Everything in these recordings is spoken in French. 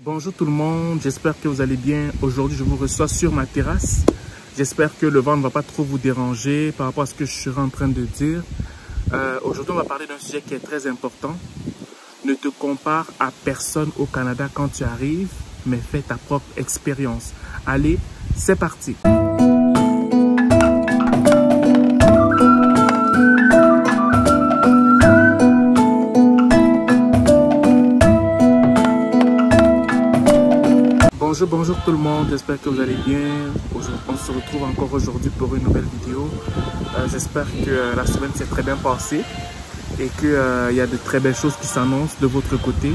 Bonjour tout le monde, j'espère que vous allez bien. Aujourd'hui, je vous reçois sur ma terrasse. J'espère que le vent ne va pas trop vous déranger par rapport à ce que je serai en train de dire. Aujourd'hui, on va parler d'un sujet qui est très important. Ne te compare à personne au Canada quand tu arrives, mais fais ta propre expérience. Allez, c'est parti! Bonjour tout le monde, j'espère que vous allez bien. On se retrouve encore aujourd'hui pour une nouvelle vidéo. J'espère que la semaine s'est très bien passée et qu'il y a de très belles choses qui s'annoncent de votre côté.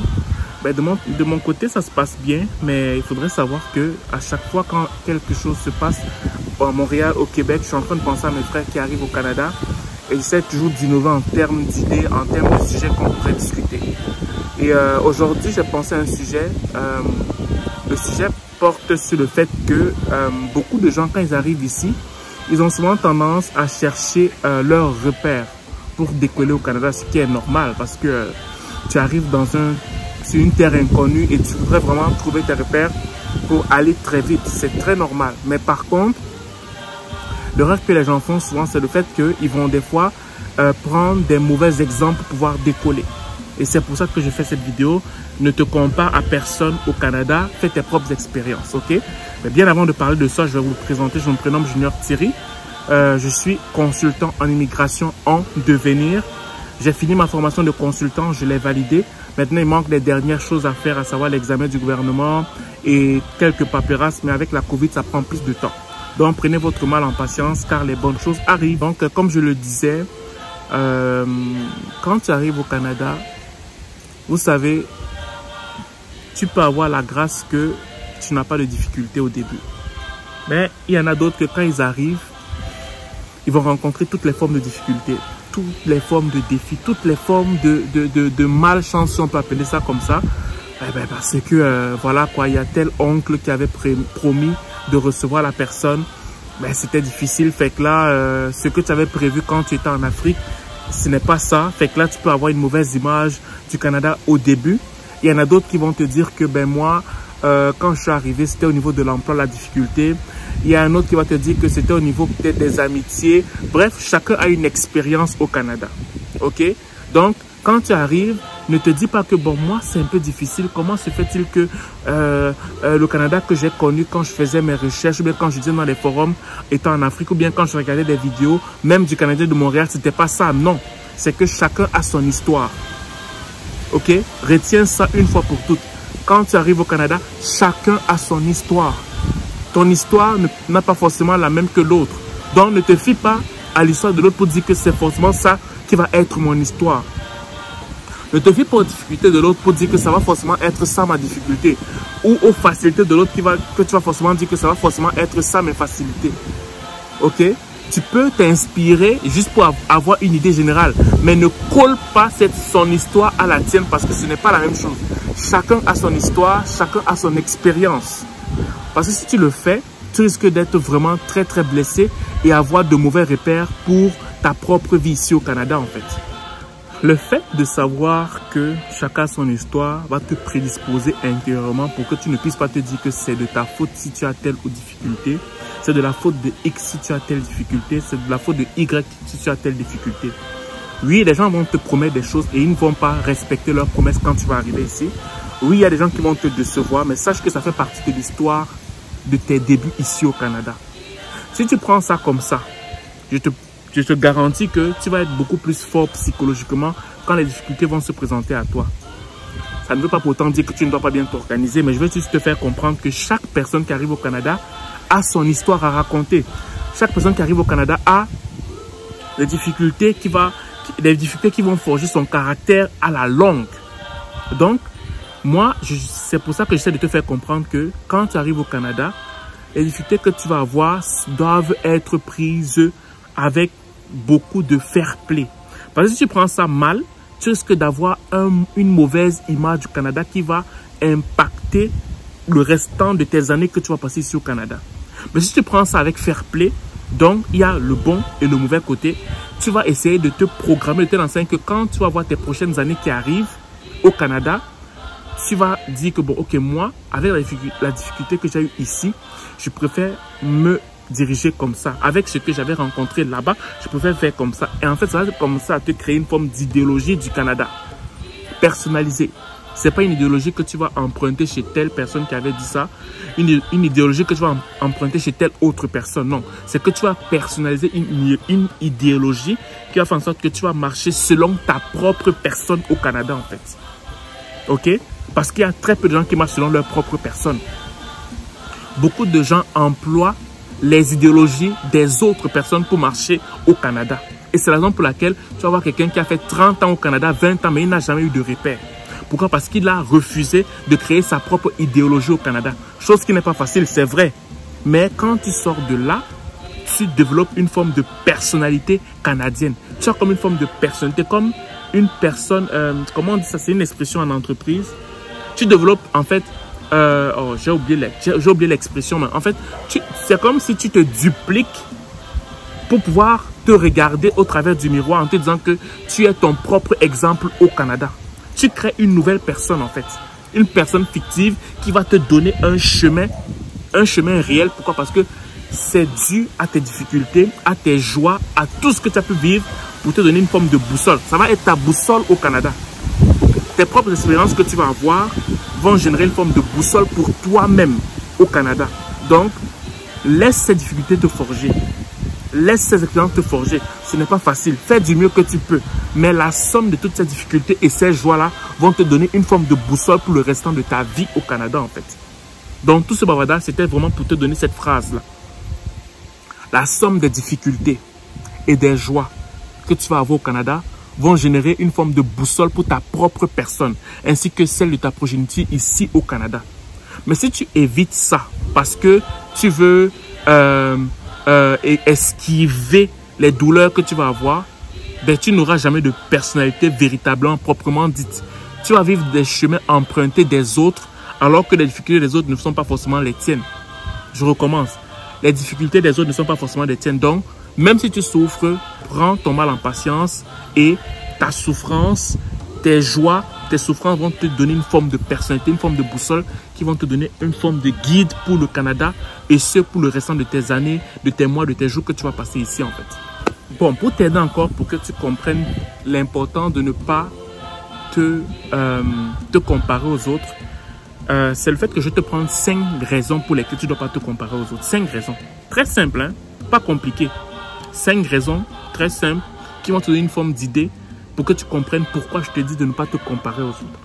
De mon côté, ça se passe bien, mais il faudrait savoir que à chaque fois quand quelque chose se passe à Montréal, au Québec, je suis en train de penser à mes frères qui arrivent au Canada et j'essaie toujours d'innover en termes d'idées, en termes de sujets qu'on pourrait discuter. Et aujourd'hui, j'ai pensé à un sujet. Le sujet porte sur le fait que beaucoup de gens, quand ils arrivent ici, ils ont souvent tendance à chercher leurs repères pour décoller au Canada, ce qui est normal parce que tu arrives sur une terre inconnue et tu voudrais vraiment trouver tes repères pour aller très vite. C'est très normal. Mais par contre, l'erreur que les gens font souvent, c'est le fait qu'ils vont des fois prendre des mauvais exemples pour pouvoir décoller. Et c'est pour ça que je fais cette vidéo. Ne te compare à personne au Canada. Fais tes propres expériences, ok? Mais bien avant de parler de ça, je vais vous présenter. Je me prénomme Junior Thierry. Je suis consultant en immigration en devenir. J'ai fini ma formation de consultant. Je l'ai validée. Maintenant, il manque les dernières choses à faire, à savoir l'examen du gouvernement et quelques paperasses. Mais avec la COVID, ça prend plus de temps. Donc, prenez votre mal en patience car les bonnes choses arrivent. Donc, comme je le disais, quand tu arrives au Canada, vous savez, tu peux avoir la grâce que tu n'as pas de difficultés au début. Mais il y en a d'autres que quand ils arrivent, ils vont rencontrer toutes les formes de difficultés, toutes les formes de défis, toutes les formes de malchance, si on peut appeler ça comme ça. Parce que, voilà quoi, il y a tel oncle qui avait promis de recevoir la personne. C'était difficile. Fait que là, ce que tu avais prévu quand tu étais en Afrique, ce n'est pas ça. Fait que là, tu peux avoir une mauvaise image du Canada au début. Il y en a d'autres qui vont te dire que moi, quand je suis arrivé, c'était au niveau de l'emploi, la difficulté. Il y a un autre qui va te dire que c'était au niveau peut-être des amitiés. Bref, chacun a une expérience au Canada. Ok? Donc, quand tu arrives, ne te dis pas que moi, c'est un peu difficile. Comment se fait-il que le Canada que j'ai connu quand je faisais mes recherches, ou bien quand je disais dans les forums étant en Afrique, ou bien quand je regardais des vidéos, même du Canadien de Montréal, c'était pas ça. Non, c'est que chacun a son histoire. Ok? Retiens ça une fois pour toutes. Quand tu arrives au Canada, chacun a son histoire. Ton histoire n'a pas forcément la même que l'autre. Donc, ne te fie pas à l'histoire de l'autre pour dire que c'est forcément ça qui va être mon histoire. Ne te fie pas aux difficultés de l'autre pour dire que ça va forcément être ça ma difficulté. Ou aux facilités de l'autre que tu vas forcément dire que ça va forcément être ça mes facilités. Ok? Tu peux t'inspirer juste pour avoir une idée générale. Mais ne colle pas son histoire à la tienne parce que ce n'est pas la même chose. Chacun a son histoire, chacun a son expérience. Parce que si tu le fais, tu risques d'être vraiment très très blessé et avoir de mauvais repères pour ta propre vie ici au Canada en fait. Le fait de savoir que chacun a son histoire va te prédisposer intérieurement pour que tu ne puisses pas te dire que c'est de ta faute si tu as telle ou difficulté. C'est de la faute de X si tu as telle difficulté. C'est de la faute de Y si tu as telle difficulté. Oui, les gens vont te promettre des choses et ils ne vont pas respecter leurs promesses quand tu vas arriver ici. Oui, il y a des gens qui vont te décevoir, mais sache que ça fait partie de l'histoire de tes débuts ici au Canada. Si tu prends ça comme ça, je te garantis que tu vas être beaucoup plus fort psychologiquement quand les difficultés vont se présenter à toi. Ça ne veut pas pourtant dire que tu ne dois pas bien t'organiser, mais je veux juste te faire comprendre que chaque personne qui arrive au Canada a son histoire à raconter. Chaque personne qui arrive au Canada a des difficultés qui vont forger son caractère à la longue. Donc, moi, c'est pour ça que j'essaie de te faire comprendre que quand tu arrives au Canada, les difficultés que tu vas avoir doivent être prises avec beaucoup de fair play. Parce que si tu prends ça mal, tu risques d'avoir une mauvaise image du Canada qui va impacter le restant de tes années que tu vas passer ici au Canada. Mais si tu prends ça avec fair play, donc il y a le bon et le mauvais côté, tu vas essayer de te programmer, de te lancer que quand tu vas voir tes prochaines années qui arrivent au Canada, tu vas dire que, bon, ok, moi, avec la difficulté que j'ai eue ici, je préfère me diriger comme ça. Avec ce que j'avais rencontré là-bas, je préfère faire comme ça. Et en fait, ça va commencer à te créer une forme d'idéologie du Canada. Personnalisée. Ce n'est pas une idéologie que tu vas emprunter chez telle personne qui avait dit ça. Une idéologie que tu vas emprunter chez telle autre personne. Non. C'est que tu vas personnaliser une idéologie qui va faire en sorte que tu vas marcher selon ta propre personne au Canada, en fait. OK? Parce qu'il y a très peu de gens qui marchent selon leur propre personne. Beaucoup de gens emploient les idéologies des autres personnes pour marcher au Canada. Et c'est la raison pour laquelle tu vas voir quelqu'un qui a fait 30 ans au Canada, 20 ans, mais il n'a jamais eu de repère. Pourquoi? Parce qu'il a refusé de créer sa propre idéologie au Canada. Chose qui n'est pas facile, c'est vrai. Mais quand tu sors de là, tu développes une forme de personnalité canadienne. Tu as comme une forme de personnalité, comme une personne, comment on dit ça? C'est une expression en entreprise. Tu développes en fait, j'ai oublié l'expression, mais en fait, c'est comme si tu te dupliques pour pouvoir te regarder au travers du miroir en te disant que tu es ton propre exemple au Canada. Tu crées une nouvelle personne en fait, une personne fictive qui va te donner un chemin réel. Pourquoi? Parce que c'est dû à tes difficultés, à tes joies, à tout ce que tu as pu vivre pour te donner une forme de boussole. Ça va être ta boussole au Canada. Tes propres expériences que tu vas avoir vont générer une forme de boussole pour toi-même au Canada. Donc, laisse ces difficultés te forger. Laisse ces expériences te forger. Ce n'est pas facile. Fais du mieux que tu peux. Mais la somme de toutes ces difficultés et ces joies-là vont te donner une forme de boussole pour le restant de ta vie au Canada, en fait. Donc, tout ce bavardage, c'était vraiment pour te donner cette phrase-là. La somme des difficultés et des joies que tu vas avoir au Canada vont générer une forme de boussole pour ta propre personne, ainsi que celle de ta progéniture ici au Canada. Mais si tu évites ça, parce que tu veux esquiver les douleurs que tu vas avoir, ben, tu n'auras jamais de personnalité véritablement, proprement dite. Tu vas vivre des chemins empruntés des autres, alors que les difficultés des autres ne sont pas forcément les tiennes. Je recommence. Les difficultés des autres ne sont pas forcément les tiennes. Donc, même si tu souffres, prends ton mal en patience et ta souffrance, tes joies, tes souffrances vont te donner une forme de personnalité, une forme de boussole qui vont te donner une forme de guide pour le Canada et ce pour le restant de tes années, de tes mois, de tes jours que tu vas passer ici en fait. Bon, pour t'aider encore, pour que tu comprennes l'important de ne pas te comparer aux autres, c'est le fait que je te prends 5 raisons pour lesquelles tu ne dois pas te comparer aux autres. 5 raisons. Très simple, hein? Pas compliqué. 5 raisons très simples qui vont te donner une forme d'idée pour que tu comprennes pourquoi je te dis de ne pas te comparer aux autres.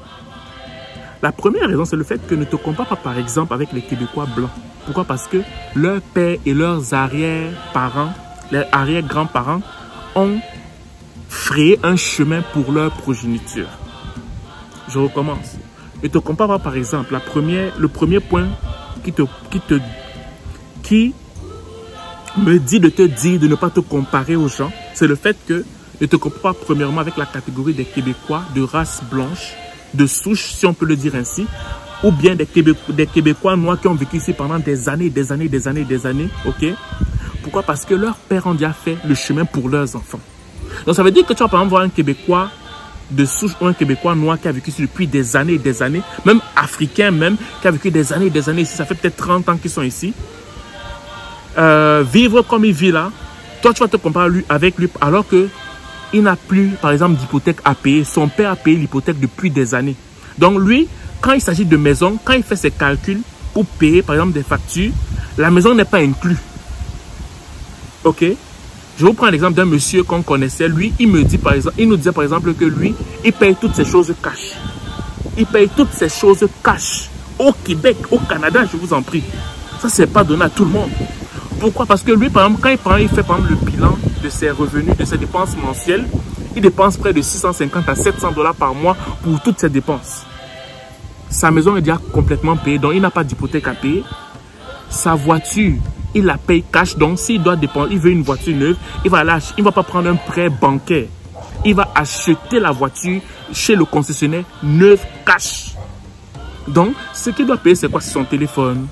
La première raison, c'est le fait que ne te compare pas, par exemple, avec les Québécois blancs. Pourquoi? Parce que leurs pères et leurs arrière-parents, leurs arrière-grands-parents ont frayé un chemin pour leur progéniture. Je recommence. Ne te compare pas, par exemple, le premier point qui me dit de te dire de ne pas te comparer aux gens, c'est le fait que ne te compare pas premièrement avec la catégorie des Québécois de race blanche, de souche, si on peut le dire ainsi, ou bien des Québécois noirs qui ont vécu ici pendant des années, ok? Pourquoi? Parce que leurs pères ont déjà fait le chemin pour leurs enfants. Donc ça veut dire que tu vas par exemple voir un Québécois de souche ou un Québécois noir qui a vécu ici depuis des années, même africain même, qui a vécu des années ici, ça fait peut-être 30 ans qu'ils sont ici. Vivre comme il vit là, toi tu vas te comparer avec lui alors que il n'a plus par exemple d'hypothèque à payer. Son père a payé l'hypothèque depuis des années. Donc lui, quand il s'agit de maison, quand il fait ses calculs pour payer par exemple des factures, la maison n'est pas inclue. Ok? Je vous prends l'exemple d'un monsieur qu'on connaissait. Lui, il nous disait par exemple que lui, il paye toutes ces choses cash. Il paye toutes ces choses cash. Au Québec, au Canada, je vous en prie. Ça, c'est pas donné à tout le monde. Pourquoi? Parce que lui, par exemple, quand il fait par exemple, le bilan de ses revenus, de ses dépenses mensuelles, il dépense près de 650 à 700 $ par mois pour toutes ses dépenses. Sa maison est déjà complètement payée, donc il n'a pas d'hypothèque à payer. Sa voiture, il la paye cash, donc s'il doit dépenser, il veut une voiture neuve, il ne va pas prendre un prêt bancaire. Il va acheter la voiture chez le concessionnaire neuve cash. Donc, ce qu'il doit payer, c'est quoi? C'est son téléphone.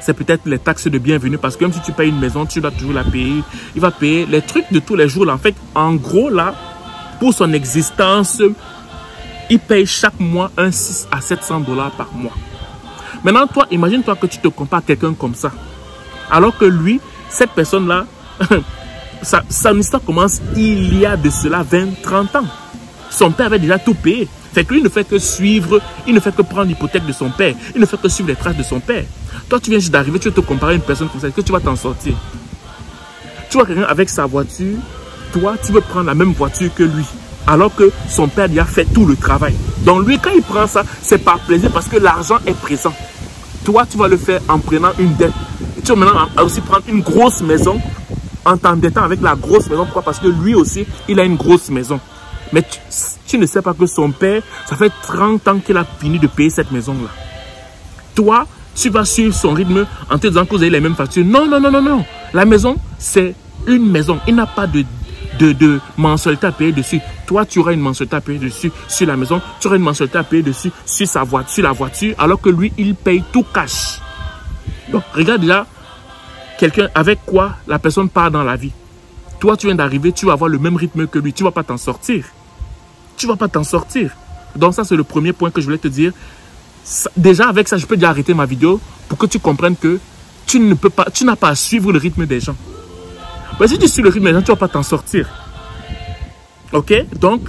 C'est peut-être les taxes de bienvenue, parce que même si tu payes une maison, tu dois toujours la payer. Il va payer les trucs de tous les jours. Là. En fait, en gros, là, pour son existence il paye chaque mois un 6 à 700 $ par mois. Maintenant, toi, imagine-toi que tu te compares à quelqu'un comme ça. Alors que lui, cette personne-là, son histoire commence il y a de cela 20-30 ans. Son père avait déjà tout payé. Fait que lui ne fait que suivre, il ne fait que prendre l'hypothèque de son père. Il ne fait que suivre les traces de son père. Toi, tu viens juste d'arriver, tu veux te comparer à une personne comme ça. Est-ce que tu vas t'en sortir? Tu vois quelqu'un avec sa voiture, toi, tu veux prendre la même voiture que lui. Alors que son père lui a fait tout le travail. Donc lui, quand il prend ça, c'est par plaisir parce que l'argent est présent. Toi, tu vas le faire en prenant une dette. Et tu vas maintenant aussi prendre une grosse maison en t'endettant avec la grosse maison. Pourquoi? Parce que lui aussi, il a une grosse maison. Mais tu ne sais pas que son père, ça fait 30 ans qu'il a fini de payer cette maison-là. Toi, tu vas suivre son rythme en te disant que vous avez les mêmes factures. Non, non, non, non, non. La maison, c'est une maison. Il n'a pas de mensualité à payer dessus. Toi, tu auras une mensualité à payer dessus sur la maison. Tu auras une mensualité à payer dessus sur sa voiture, sur la voiture, alors que lui, il paye tout cash. Donc, regarde déjà quelqu'un avec quoi la personne part dans la vie. Toi, tu viens d'arriver, tu vas avoir le même rythme que lui. Tu ne vas pas t'en sortir. Tu ne vas pas t'en sortir. Donc, ça, c'est le premier point que je voulais te dire. Déjà, avec ça, je peux déjà arrêter ma vidéo pour que tu comprennes que tu n'as pas à suivre le rythme des gens. Mais si tu suis le rythme des gens, tu ne vas pas t'en sortir. Ok? Donc,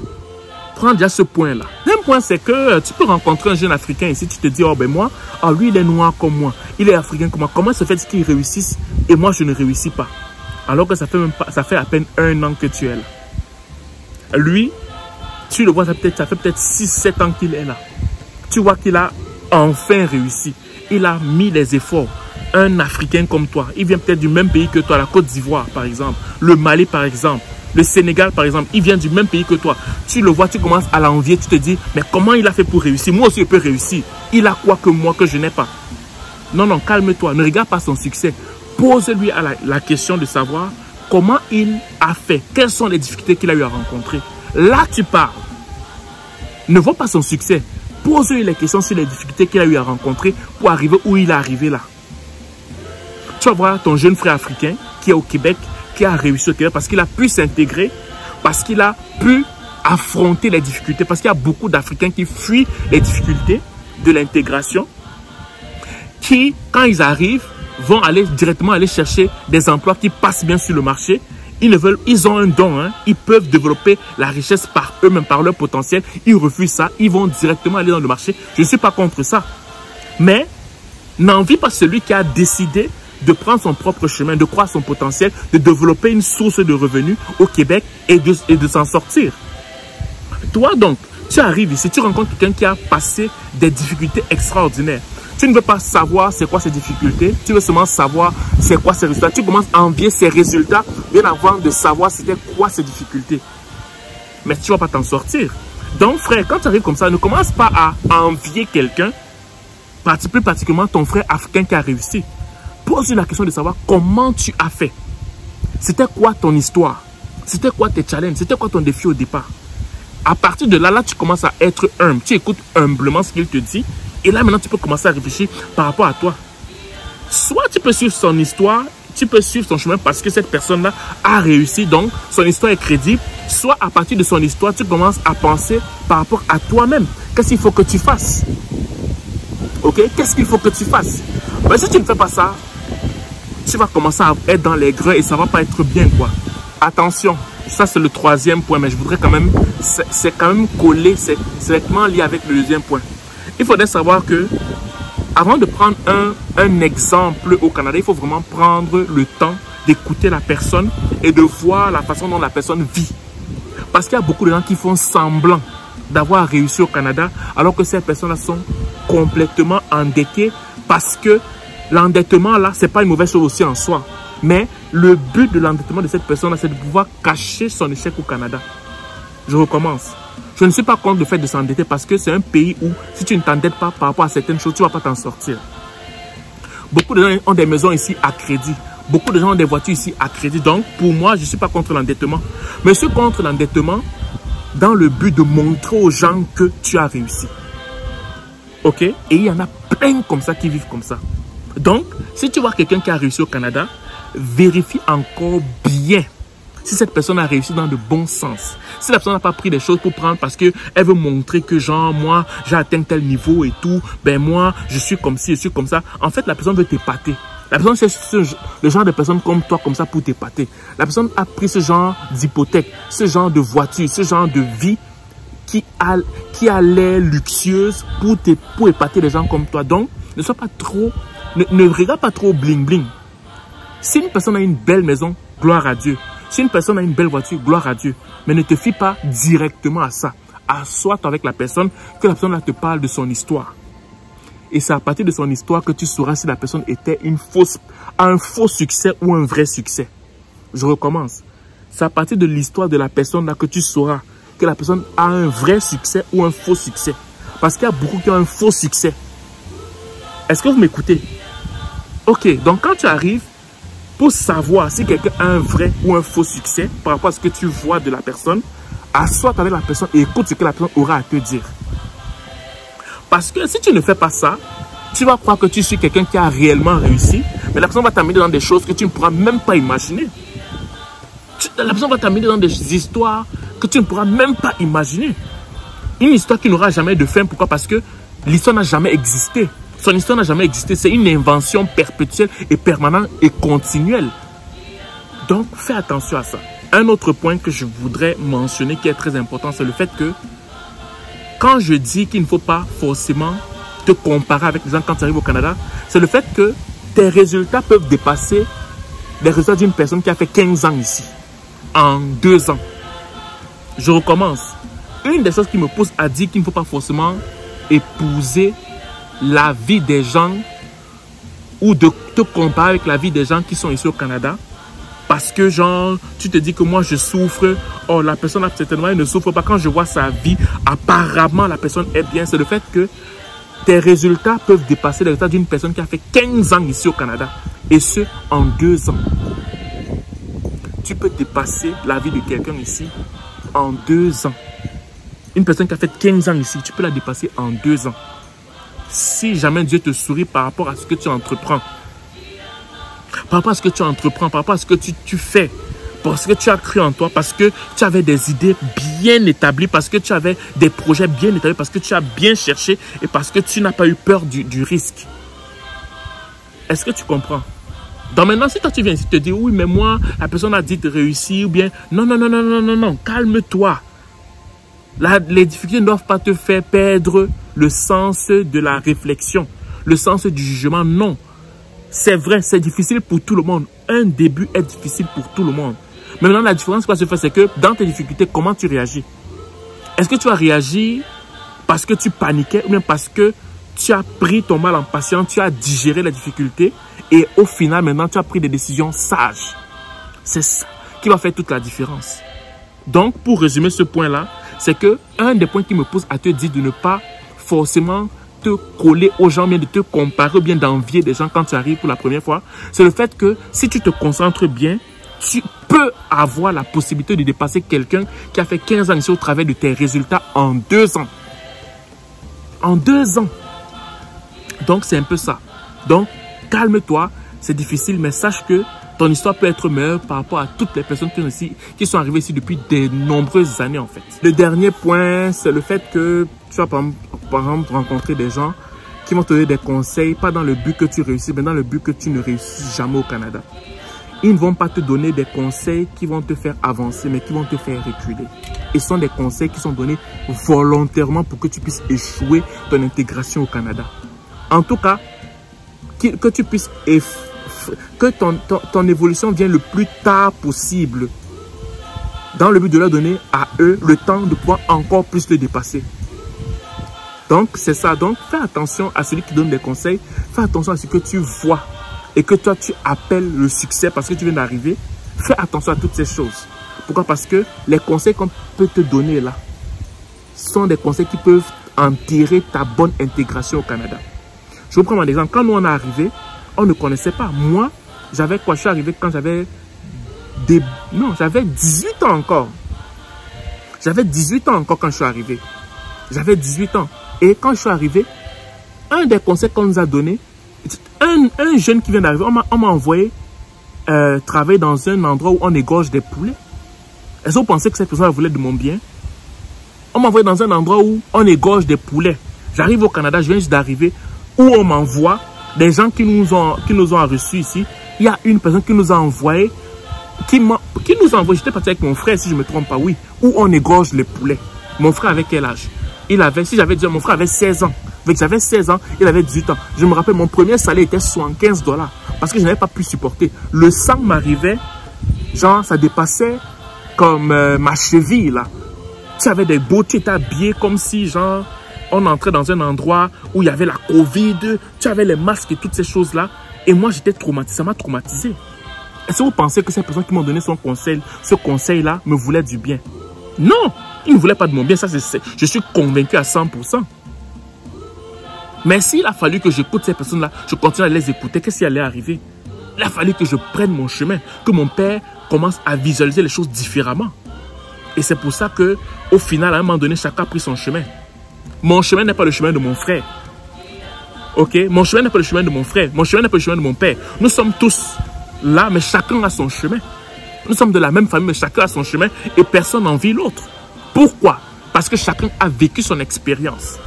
prends déjà ce point-là. Un point, c'est que tu peux rencontrer un jeune Africain ici, tu te dis, oh ben moi, oh, lui il est noir comme moi, il est africain comme moi. Comment se fait-il qu'il réussisse et moi je ne réussis pas? Alors que ça fait à peine 1 an que tu es là. Lui, tu le vois, ça fait peut-être 6-7 ans qu'il est là. Tu vois qu'il a enfin réussi. Il a mis les efforts. Un Africain comme toi, il vient peut-être du même pays que toi, la Côte d'Ivoire par exemple, le Mali par exemple, le Sénégal par exemple, il vient du même pays que toi. Tu le vois, tu commences à l'envier, tu te dis, mais comment il a fait pour réussir? Moi aussi je peux réussir. Il a quoi que moi que je n'ai pas? Non, non, calme-toi, ne regarde pas son succès. Pose-lui la question de savoir comment il a fait, quelles sont les difficultés qu'il a eu à rencontrer. Là, tu parles. Ne vois pas son succès. Pose-lui les questions sur les difficultés qu'il a eu à rencontrer pour arriver où il est arrivé là. Tu vas voir ton jeune frère africain qui est au Québec, qui a réussi au Québec parce qu'il a pu s'intégrer, parce qu'il a pu affronter les difficultés, parce qu'il y a beaucoup d'Africains qui fuient les difficultés de l'intégration, qui, quand ils arrivent, vont directement aller chercher des emplois qui passent bien sur le marché. Ils ont un don, hein. Ils peuvent développer la richesse par eux-mêmes, par leur potentiel. Ils refusent ça, ils vont directement aller dans le marché. Je ne suis pas contre ça. Mais n'envie pas celui qui a décidé de prendre son propre chemin, de croire son potentiel, de développer une source de revenus au Québec et de s'en sortir. Toi donc, tu arrives ici, tu rencontres quelqu'un qui a passé des difficultés extraordinaires. Tu ne veux pas savoir c'est quoi ces difficultés, tu veux seulement savoir c'est quoi ces résultats. Tu commences à envier ces résultats bien avant de savoir c'était quoi ces difficultés. Mais tu ne vas pas t'en sortir. Donc frère, quand tu arrives comme ça, ne commence pas à envier quelqu'un, plus particulièrement ton frère africain qui a réussi. Pose-lui la question de savoir comment tu as fait. C'était quoi ton histoire? C'était quoi tes challenges? C'était quoi ton défi au départ? À partir de là, tu commences à être humble. Tu écoutes humblement ce qu'il te dit. Et là, maintenant, tu peux commencer à réfléchir par rapport à toi. Soit tu peux suivre son histoire, tu peux suivre son chemin parce que cette personne-là a réussi. Donc, son histoire est crédible. Soit à partir de son histoire, tu commences à penser par rapport à toi-même. Qu'est-ce qu'il faut que tu fasses? Ok? Qu'est-ce qu'il faut que tu fasses? Mais si tu ne fais pas ça, tu vas commencer à être dans les grès et ça ne va pas être bien, quoi. Attention, ça c'est le 3e point, mais je voudrais quand même, c'est quand même collé, c'est directement lié avec le 2e point. Il faudrait savoir que, avant de prendre un exemple au Canada, il faut vraiment prendre le temps d'écouter la personne et de voir la façon dont la personne vit. Parce qu'il y a beaucoup de gens qui font semblant d'avoir réussi au Canada, alors que ces personnes-là sont complètement endettées parce que l'endettement, là, ce n'est pas une mauvaise chose aussi en soi. Mais le but de l'endettement de cette personne-là, c'est de pouvoir cacher son échec au Canada. Je recommence. Je ne suis pas contre le fait de s'endetter parce que c'est un pays où, si tu ne t'endettes pas par rapport à certaines choses, tu ne vas pas t'en sortir. Beaucoup de gens ont des maisons ici à crédit. Beaucoup de gens ont des voitures ici à crédit. Donc, pour moi, je ne suis pas contre l'endettement. Mais je suis contre l'endettement dans le but de montrer aux gens que tu as réussi. Ok? Et il y en a plein comme ça qui vivent comme ça. Donc, si tu vois quelqu'un qui a réussi au Canada, vérifie encore bien si cette personne a réussi dans le bon sens. Si la personne n'a pas pris des choses pour prendre parce qu'elle veut montrer que genre, moi, j'ai atteint tel niveau et tout, ben moi, je suis comme ci, je suis comme ça. En fait, la personne veut t'épater. La personne cherche le genre de personne comme toi, comme ça, pour t'épater. La personne a pris ce genre d'hypothèque, ce genre de voiture, ce genre de vie qui a l'air luxueuse pour épater les gens comme toi. Donc, ne sois pas trop, ne regarde pas trop bling bling. Si une personne a une belle maison, gloire à Dieu. Si une personne a une belle voiture, gloire à Dieu. Mais ne te fie pas directement à ça. Assois-toi avec la personne, que la personne là te parle de son histoire. Et c'est à partir de son histoire que tu sauras si la personne était un faux succès ou un vrai succès. Je recommence. C'est à partir de l'histoire de la personne là que tu sauras que la personne a un vrai succès ou un faux succès. Parce qu'il y a beaucoup qui ont un faux succès. Est-ce que vous m'écoutez? Ok, donc quand tu arrives, pour savoir si quelqu'un a un vrai ou un faux succès par rapport à ce que tu vois de la personne, assois avec la personne et écoute ce que la personne aura à te dire. Parce que si tu ne fais pas ça, tu vas croire que tu suis quelqu'un qui a réellement réussi, mais la personne va t'amener dans des choses que tu ne pourras même pas imaginer. La personne va t'amener dans des histoires que tu ne pourras même pas imaginer. Une histoire qui n'aura jamais de fin. Pourquoi? Parce que l'histoire n'a jamais existé. Son histoire n'a jamais existé. C'est une invention perpétuelle et permanente et continuelle. Donc, fais attention à ça. Un autre point que je voudrais mentionner qui est très important, c'est le fait que quand je dis qu'il ne faut pas forcément te comparer avec les gens quand tu arrives au Canada, c'est le fait que tes résultats peuvent dépasser les résultats d'une personne qui a fait 15 ans ici, en 2 ans. Je recommence. Une des choses qui me pousse à dire qu'il ne faut pas forcément épouser la vie des gens ou de te comparer avec la vie des gens qui sont ici au Canada. Parce que genre, tu te dis que moi je souffre. Oh, la personne certainement elle ne souffre pas. Quand je vois sa vie, apparemment la personne est bien. C'est le fait que tes résultats peuvent dépasser les résultats d'une personne qui a fait 15 ans ici au Canada. Et ce, en 2 ans. Tu peux dépasser la vie de quelqu'un ici en 2 ans. Une personne qui a fait 15 ans ici, tu peux la dépasser en 2 ans. Si jamais Dieu te sourit par rapport à ce que tu entreprends. Par rapport à ce que tu entreprends, par rapport à ce que tu fais. Parce que tu as cru en toi, parce que tu avais des idées bien établies, parce que tu avais des projets bien établis, parce que tu as bien cherché et parce que tu n'as pas eu peur du risque. Est-ce que tu comprends? Donc maintenant, si toi tu viens ici te dire, oui, mais moi, la personne a dit de réussir, ou bien, non, non, non, non, non, non, non, calme-toi. Les difficultés ne doivent pas te faire perdre le sens de la réflexion, le sens du jugement. Non, c'est vrai, c'est difficile pour tout le monde. Un début est difficile pour tout le monde. Mais maintenant, la différence qui va se faire, c'est que dans tes difficultés, comment tu réagis? Est-ce que tu as réagi parce que tu paniquais ou bien parce que tu as pris ton mal en patience, tu as digéré la difficulté et au final, maintenant, tu as pris des décisions sages? C'est ça qui va faire toute la différence. Donc, pour résumer ce point-là, c'est que un des points qui me pousse à te dire de ne pas forcément te coller aux gens, bien de te comparer ou bien d'envier des gens quand tu arrives pour la première fois, c'est le fait que si tu te concentres bien, tu peux avoir la possibilité de dépasser quelqu'un qui a fait 15 ans ici au travers de tes résultats en 2 ans. En 2 ans. Donc, c'est un peu ça. Donc, calme-toi. C'est difficile, mais sache que ton histoire peut être meilleure par rapport à toutes les personnes qui sont arrivées ici depuis de nombreuses années, en fait. Le dernier point, c'est le fait que tu vas, par exemple, rencontrer des gens qui vont te donner des conseils, pas dans le but que tu réussis, mais dans le but que tu ne réussis jamais au Canada. Ils ne vont pas te donner des conseils qui vont te faire avancer, mais qui vont te faire reculer. Et ce sont des conseils qui sont donnés volontairement pour que tu puisses échouer ton intégration au Canada. En tout cas, que tu puisses que ton évolution vienne le plus tard possible, dans le but de leur donner à eux le temps de pouvoir encore plus te dépasser. Donc, c'est ça. Donc, fais attention à celui qui donne des conseils. Fais attention à ce que tu vois et que toi, tu appelles le succès parce que tu viens d'arriver. Fais attention à toutes ces choses. Pourquoi? Parce que les conseils qu'on peut te donner là sont des conseils qui peuvent enterrer ta bonne intégration au Canada. Je vous prends un exemple. Quand nous, on est arrivé, on ne connaissait pas. Moi, j'avais quoi? Je suis arrivé quand j'avais j'avais 18 ans encore. J'avais 18 ans encore quand je suis arrivé. J'avais 18 ans. Et quand je suis arrivé, un des conseils qu'on nous a donné, un jeune qui vient d'arriver, on m'a envoyé travailler dans un endroit où on égorge des poulets. Est-ce que vous pensez que cette personne voulait de mon bien? On m'a envoyé dans un endroit où on égorge des poulets. J'arrive au Canada, je viens juste d'arriver, où on m'envoie des gens qui nous ont reçus ici. Il y a une personne qui nous a envoyé, qui nous a envoyé, j'étais parti avec mon frère, si je ne me trompe pas, oui, où on égorge les poulets. Mon frère avait quel âge? Il avait, si j'avais dit, mon frère avait 16 ans. J'avais 16 ans, il avait 18 ans. Je me rappelle, mon premier salaire était $75 parce que je n'avais pas pu supporter. Le sang m'arrivait, genre, ça dépassait comme ma cheville, là. Tu avais des beaux, tu étais habillé comme si, genre, on entrait dans un endroit où il y avait la Covid, tu avais les masques et toutes ces choses-là. Et moi, j'étais traumatisé, ça m'a traumatisé. Est-ce que vous pensez que ces personnes qui m'ont donné ce conseil-là me voulaient du bien? Non, ils ne voulaient pas de mon bien, ça je suis convaincu à 100%. Mais s'il a fallu que j'écoute ces personnes-là, je continue à les écouter, qu'est-ce qui allait arriver? Il a fallu que je prenne mon chemin, que mon père commence à visualiser les choses différemment. Et c'est pour ça que, au final, à un moment donné, chacun a pris son chemin. Mon chemin n'est pas le chemin de mon frère. Ok? Mon chemin n'est pas le chemin de mon frère. Mon chemin n'est pas le chemin de mon père. Nous sommes tous là, mais chacun a son chemin. Nous sommes de la même famille, mais chacun a son chemin et personne n'envie l'autre. Pourquoi? Parce que chacun a vécu son expérience.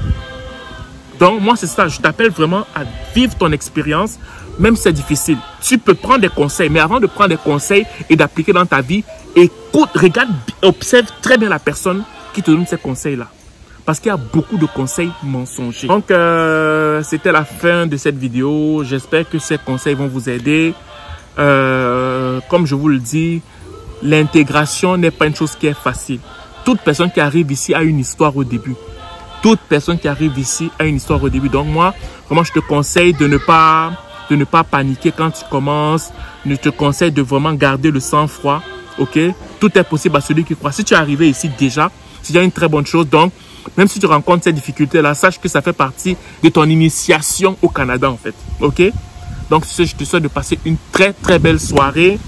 Donc, moi, c'est ça. Je t'appelle vraiment à vivre ton expérience, même si c'est difficile. Tu peux prendre des conseils, mais avant de prendre des conseils et d'appliquer dans ta vie, écoute, regarde, observe très bien la personne qui te donne ces conseils-là. Parce qu'il y a beaucoup de conseils mensongers. Donc, c'était la fin de cette vidéo. J'espère que ces conseils vont vous aider. Comme je vous le dis, l'intégration n'est pas une chose qui est facile. Toute personne qui arrive ici a une histoire au début. Toute personne qui arrive ici a une histoire au début. Donc moi, vraiment, je te conseille de ne pas paniquer quand tu commences. Je te conseille de vraiment garder le sang-froid. Ok? Tout est possible à celui qui croit. Si tu es arrivé ici déjà, c'est déjà une très bonne chose. Donc, même si tu rencontres ces difficultés-là, sache que ça fait partie de ton initiation au Canada, en fait. Ok? Donc, je te souhaite de passer une très, très belle soirée.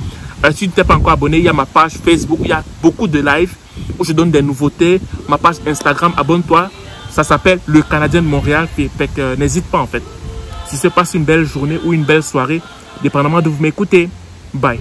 Si tu n'es pas encore abonné, il y a ma page Facebook. Il y a beaucoup de lives où je donne des nouveautés. Ma page Instagram, abonne-toi. Ça s'appelle Le Canadien de Montréal. Fait que n'hésite pas, en fait. Si se passe une belle journée ou une belle soirée, dépendamment de vous m'écouter. Bye.